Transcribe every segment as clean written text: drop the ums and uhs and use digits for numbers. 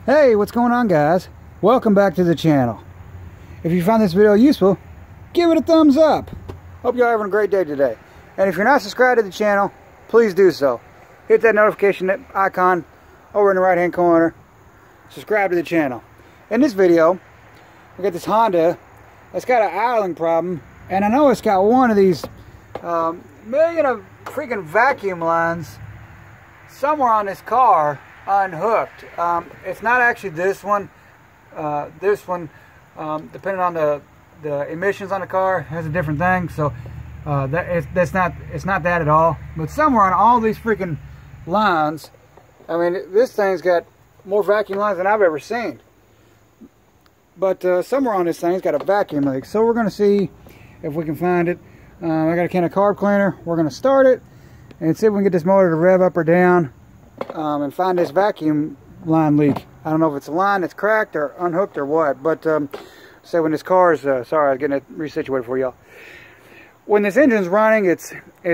Hey, what's going on, guys? Welcome back to the channel. If you found this video useful, give it a thumbs up. Hope you're having a great day today. And if you're not subscribed to the channel, please do so. Hit that notification icon over in the right hand corner. Subscribe to the channel. In this video, we got this Honda that's got an idling problem, and I know it's got one of these million of freaking vacuum lines somewhere on this car unhooked. It's not actually this one. Depending on the emissions on the car, has a different thing. So it's not that at all. But somewhere on all these freaking lines, I mean, this thing's got more vacuum lines than I've ever seen. But somewhere on this thing's got a vacuum leak. So we're going to see if we can find it. I got a can of carb cleaner. We're going to start it and see if we can get this motor to rev up or down. And find this vacuum line leak. I don't know if it's a line that's cracked or unhooked or what, but say when this car is sorry, I was getting it resituated for y'all. When this engine's running, it's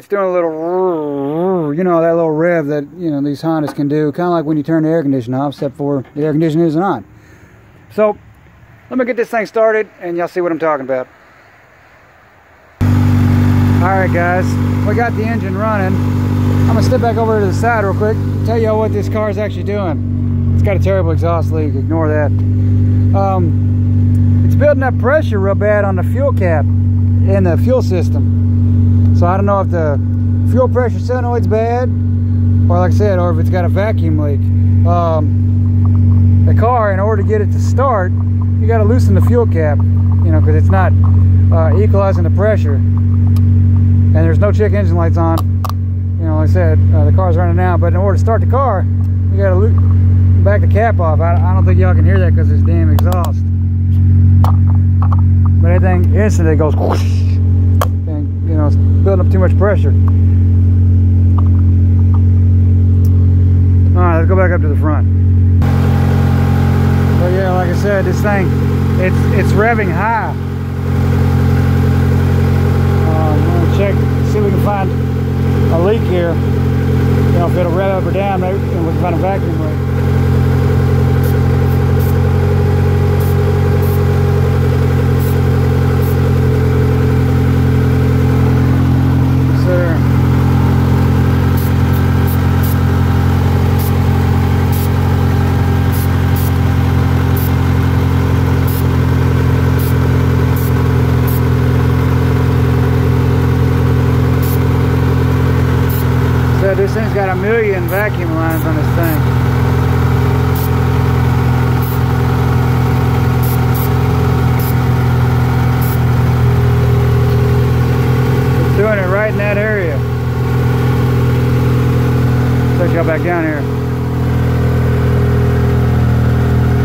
doing a little, you know, that little rev that, you know, these Hondas can do, kind of like when you turn the air conditioner off, except for the air conditioner isn't on. So let me get this thing started and y'all see what I'm talking about. Alright guys, we got the engine running. I'm going to step back over to the side real quick, tell y'all what this car is actually doing. It's got a terrible exhaust leak, ignore that. It's building up pressure real bad on the fuel cap in the fuel system. So I don't know if the fuel pressure solenoid's bad, or like I said, or if it's got a vacuum leak. The car, in order to get it to start, you got to loosen the fuel cap, you know, because it's not equalizing the pressure. And there's no check engine lights on. You know, like I said, the car's running now, but in order to start the car, you gotta back the cap off. I don't think y'all can hear that because it's damn exhaust. But everything instantly goes whoosh, and you know, it's building up too much pressure. Alright, let's go back up to the front. So yeah, like I said, this thing, it's revving high. I'm gonna check, see if we can find a leak here. You know, if it'll rev up or down, maybe we can find a vacuum leak. Yes, sir. This thing's got a million vacuum lines on this thing. It's doing it right in that area. Let's go back down here.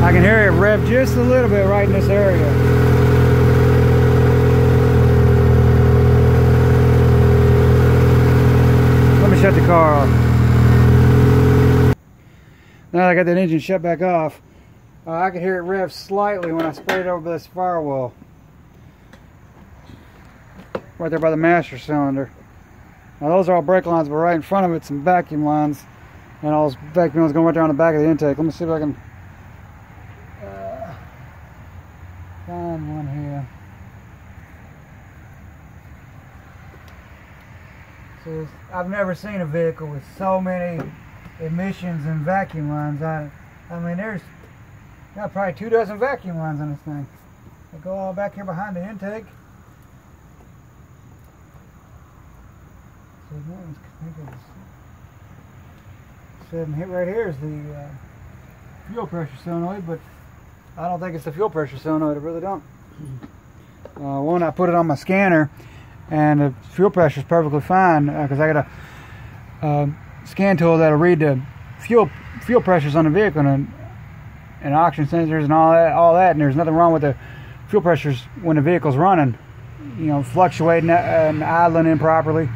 I can hear it rev just a little bit right in this area. Shut the car off. Now that I got that engine shut back off, I can hear it rev slightly when I spray it over this firewall. Right there by the master cylinder. Now those are all brake lines, but right in front of it's some vacuum lines. And all those vacuum lines going right there on the back of the intake. Let me see if I can find one here. So I've never seen a vehicle with so many emissions and vacuum lines on it. I mean, there's probably 24 vacuum lines on this thing. They go all back here behind the intake. So right here is the fuel pressure solenoid, but I don't think it's the fuel pressure solenoid. I really don't. One, I put it on my scanner, and the fuel pressure is perfectly fine because I got a scan tool that'll read the fuel pressures on the vehicle and oxygen sensors and all that, and there's nothing wrong with the fuel pressures when the vehicle's running, you know, fluctuating and idling improperly.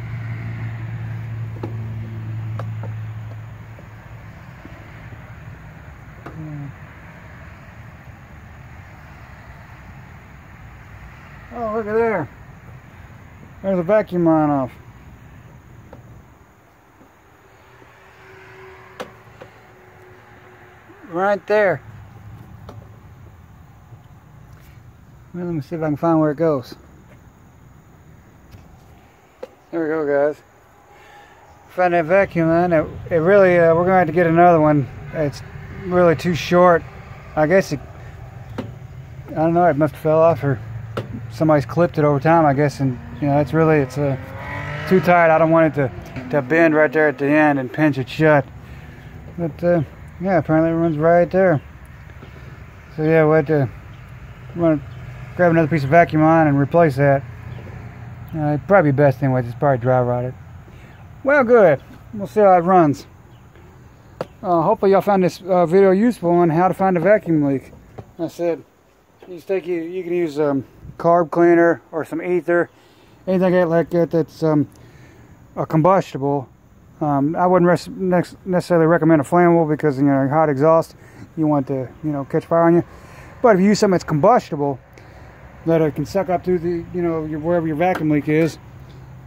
Oh, look at there. There's a vacuum line off. right there. Well, let me see if I can find where it goes. There we go, guys. Found that vacuum line. It really, we're going to have to get another one. It's really too short. I guess I don't know, it must have fell off or somebody's clipped it over time, I guess. And, you know, it's too tight. I don't want it to bend right there at the end and pinch it shut. But, yeah, apparently it runs right there. So, yeah, we'll have to grab another piece of vacuum line and replace that. It'd probably be best anyway, just probably dry rot it. Well, good. We'll see how it runs. Hopefully y'all found this video useful on how to find a vacuum leak. I said, you can use carb cleaner or some ether, anything like that that's combustible. I wouldn't necessarily recommend a flammable because, you know, hot exhaust, you want to, you know, catch fire on you. But if you use something that's combustible, that it can suck up through the, you know, wherever your vacuum leak is,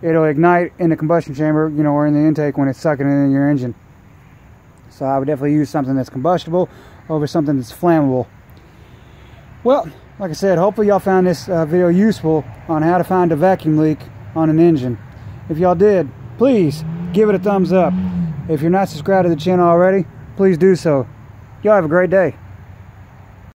it'll ignite in the combustion chamber, you know, or in the intake when it's sucking it in your engine. So I would definitely use something that's combustible over something that's flammable. Well, like I said, hopefully y'all found this video useful on how to find a vacuum leak on an engine. If y'all did, please give it a thumbs up. If you're not subscribed to the channel already, please do so. Y'all have a great day.